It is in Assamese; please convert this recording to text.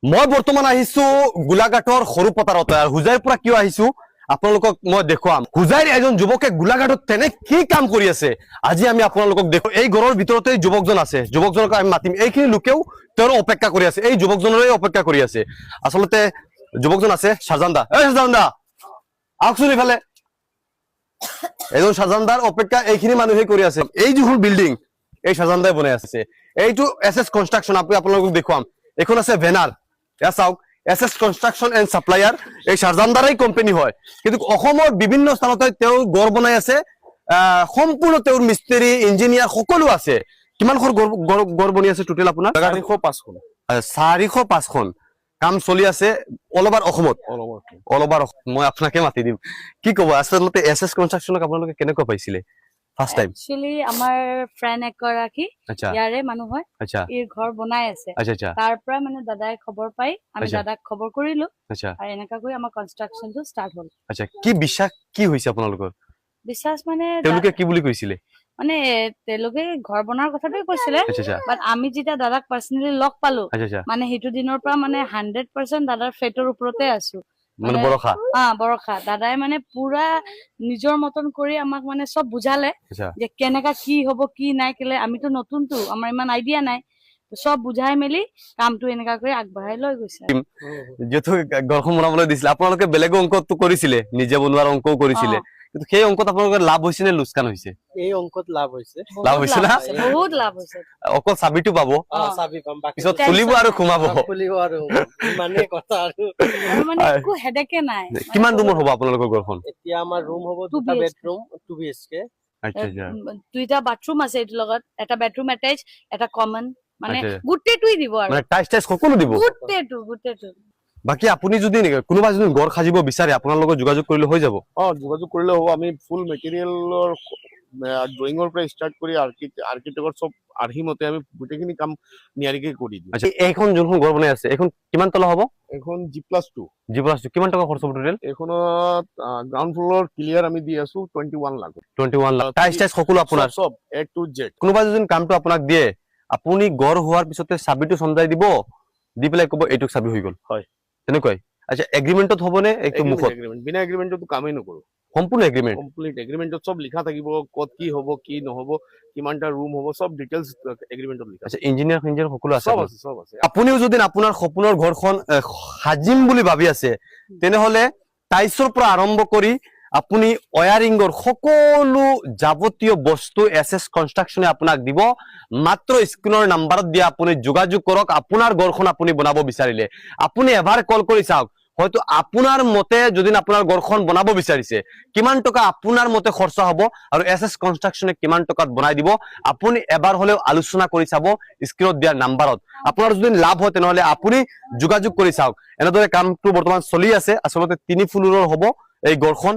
মই বৰ্তমান আহিছো গোলাঘাটৰ সৰু পথাৰত আৰু হুজাইৰ পৰা কিয় আহিছো আপোনালোকক মই দেখুৱাম হুজাইৰ এজন যুৱকে গোলাঘাটত তেনে কি কাম কৰি আছে আজি আমি আপোনালোকক দেখো এই ঘৰৰ ভিতৰতে যুৱকজন আছে যুৱকজনক আমি মাতিম এইখিনি লোকেও তেওঁৰ অপেক্ষা কৰি আছে এই যুৱকজনৰে অপেক্ষা কৰি আছে আচলতে যুৱকজন আছে শাহজানদা এই শাহজানদা আহকচোন ইফালে এজন শাহজানদাৰ অপেক্ষা এইখিনি মানুহে কৰি আছে এই যিখন বিল্ডিং এই শাহজানদাই বনাই আছে এইটো এসএস কনষ্ট্ৰাকচন আমি আপোনালোকক দেখুৱাম এখন আছে ভেনাৰ চাওক এসএস কনষ্ট্ৰাকচন এণ্ড সাপ্লায়াৰ এই শাহজানদাৰাই কোম্পানী হয় কিন্তু অসমৰ বিভিন্ন স্থানতে তেওঁ গড় বনাই আছে সম্পূৰ্ণ তেওঁৰ মিস্ত্ৰী ইঞ্জিনিয়াৰ সকলো আছে কিমান গড় বনি আছে টোটেল আপোনাৰ 405খন 405খন কাম চলি আছে অল ওভাৰ অসমত অল ওভাৰ মই আপোনাকে মাতি দিম কি ক'ব আচলতে এসএস কনষ্ট্ৰাকচনক আপোনালোকে কেনেকৈ পাইছিলে ফাৰ্স্ট টাইম एक्चुअली আমাৰ ফ্ৰেন্ড একৰাকি ইয়াৰে মানুহ হয় এই ঘৰ বনাই আছে তাৰ পৰা মানে দাদাই খবৰ পাই আমি দাদাক খবৰ কৰিলো আৰু এনেকা কৰি আমাৰ কনষ্ট্ৰাকচনটো ষ্টাৰ্ট হ'ল আচ্ছা কি বিশ্বাস কি হৈছে আপোনালোকৰ বিশ্বাস মানে তেওঁলোকে কি বুলি কৈছিলে মানে তেওঁলোকে ঘৰ বনাৰ কথাটোই কৈছিলে বাট আমি যেতিয়া দাদাক পাৰ্সোনালি লগ পালো মানে হেতু দিনৰ পৰা মানে 100% দাদাৰ ফেটৰ ওপৰতে আছো মানে বৰখা বৰখা দাদাই মানে পুৰা নিজৰ মতন কৰি আমাক মানে সব বুঝালে যে কেনেকা কি হ'ব কি নাই কেলে আমিতো নতুনটো আমাৰ ইমান আইডিয়া নাই সব বুঝাই মেলি কামটো এনেকা কৰি আগবঢ়াই লৈ গৈছে যেহেতু ঘৰখন বনাবলৈ দিছিলে আপোনালোকে বেলেগ অংকটো কৰিছিলে নিজে বনোৱাৰ অংকও কৰিছিলে কিন্তু সেই অংকত আপোনালোকৰ লাভ হৈছে নে লোকচান হৈছে এই অংকত লাভ হৈছে লাভ হৈছে না বহুত লাভ হৈছে অকল চাবিটো পাব চাবি পাম বাকি পিছত খুলিব আৰু ঘুমাব খুলিব আৰু মানে কথা আৰু মানে একো হেডেকে নাই কিমান ৰুমৰ হ'ব আপোনালোকৰ ঘৰখন এতিয়া আমাৰ ৰুম হ'ব দুটা বেডৰুম 2 BHK আচ্ছা আচ্ছা দুইটা বাথৰুম আছে এটো লগত এটা বেডৰুম এটাচ এটা কমন মানে গুটেটোই দিব আৰু মানে টাইস টাইস সকলো দিব গুটেটো বাকি আপুনি যদি কোনোবা যদি ঘৰ খাজিব বিচাৰে আপোনাৰ লগত যোগাযোগ কৰিলে হৈ যাব যোগাযোগ কৰিলে হ'ব আমি ফুল মেটেৰিয়েলৰ ড্ৰয়িঙৰ পৰা ষ্টাৰ্ট কৰি আৰ্কিটেক্টৰ সব আৰ্হিমতে আমি গোটেইখিনি কাম নিয়াৰিকে কৰি দিওঁ আচ্ছা এইখন যোনখন ঘৰ বনাই আছে এখন কিমান তলা হ'ব এখন G+2 কিমান টকা খৰচ হ'ব টোটেল এখনত গ্ৰাউণ্ড ফ্লোৰ ক্লিয়াৰ আমি দি আছো 21 লাখ টাইস টাইস সকলো আপোনাৰ সব A to Z কোনোবা যদি কামটো আপোনাক দিয়ে আপুনি ঘৰ হোৱাৰ পিছতে চাবিটো চমজাই দিব দি পেলাই ক'ব এইটো চাবি হৈ গ'ল হয় তেনেকৈ আচ্ছা এগ্ৰিমেন্টত হ'বনে একটো মুখত বিনা এগ্ৰিমেন্টটো কামেই নকৰো সম্পূৰ্ণ এগ্ৰিমেন্ট কমপ্লিট এগ্ৰিমেন্টত সব লিখা থাকিব কত কি হ'ব কি নহব কিমানটা ৰুম হ'ব সব ডিটেইলছ এগ্ৰিমেন্টত লিখা আচ্ছা ইঞ্জিনিয়াৰ সকলো আছে সব আছে আপুনিও যদি আপোনাৰ সপোনৰ ঘৰখন সাজিম বুলি ভাবি আছে তেনেহলে টাইসৰ পৰা আৰম্ভ কৰি আপুনি ওয়াৰিংৰ সকলো যাৱতীয় বস্তু এসএস কনষ্ট্ৰাকচনে আপোনাক দিব মাত্ৰ স্ক্ৰিনৰ নাম্বাৰত দিয়া আপুনি যোগাযোগ কৰক আপোনাৰ ঘৰখন আপুনি বনাব বিচাৰিলে আপুনি এবাৰ কল কৰি চাওক হয়তো আপোনাৰ মতে যদি আপোনাৰ ঘৰখন বনাব বিচাৰিছে কিমান টকা আপোনাৰ মতে খৰচ হ'ব আৰু এসএস কনষ্ট্ৰাকচনে কিমান টকাত বনাই দিব আপুনি এবাৰ হলেও আলোচনা কৰি চাব স্ক্ৰিনত দিয়া নাম্বাৰত আপোনাৰ যদি লাভ হয় তেনেহলে আপুনি যোগাযোগ কৰি চাওক এনেদৰে কামটো বৰ্তমান চলি আছে আচলতে 3 ফ্লোৰৰ হ'ব এই ঘৰখন